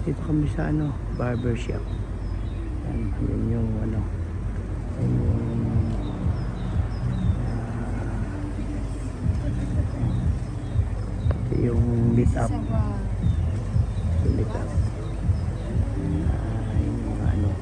Dito kami sa barber shop. Yan yung yan yung ito yung meet up. Yung meet up. Yung mga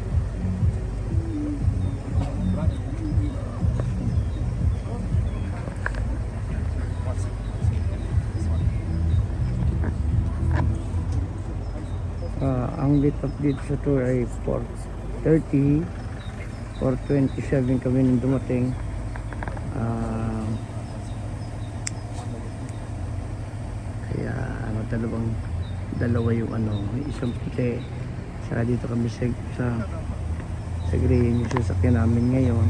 ang meet up dito sa tour ay 4:30, 4:27 kami nung dumating. Kaya dalawa yung yung isang puti, saka dito kami sa gray yung sasakyan namin ngayon.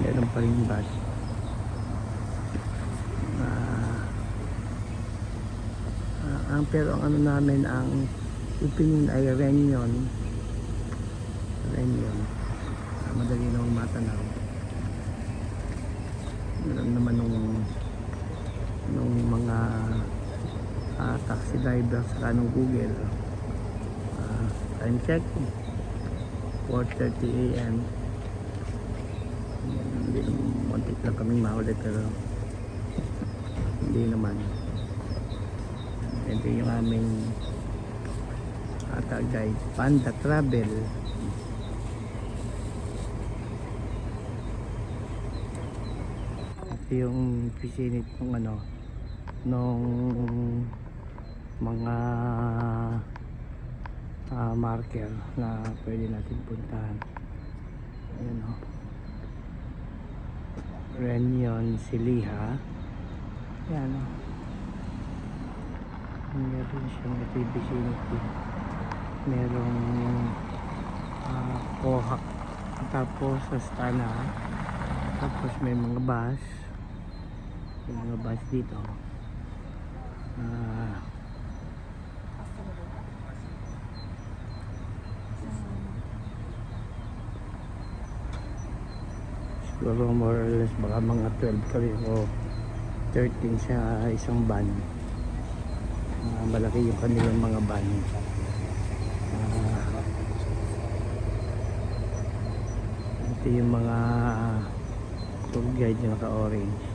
Meron pa rin bus. Pero ang namin, ang opinion ay Reunion. Madali nang matanaw. Meron naman nung mga taxi driver sa kanong Google. Time check 4:30 AM. Hindi, muntik lang kaming mahuli pero hindi naman. Ito yung aming guide, Panda Travel. Ito yung vicinity nung mga marker na pwede natin puntahan. Ayan Reunion, Siliha. Ayan meron siyang vicinity. Merong Kohak, tapos Astana, tapos may mga bus dito. Siguro more or less baka mga 12 kami o 13 sa isang van. Malaki yung kanilang mga van. Ito yung mga tour guide yung naka-orange.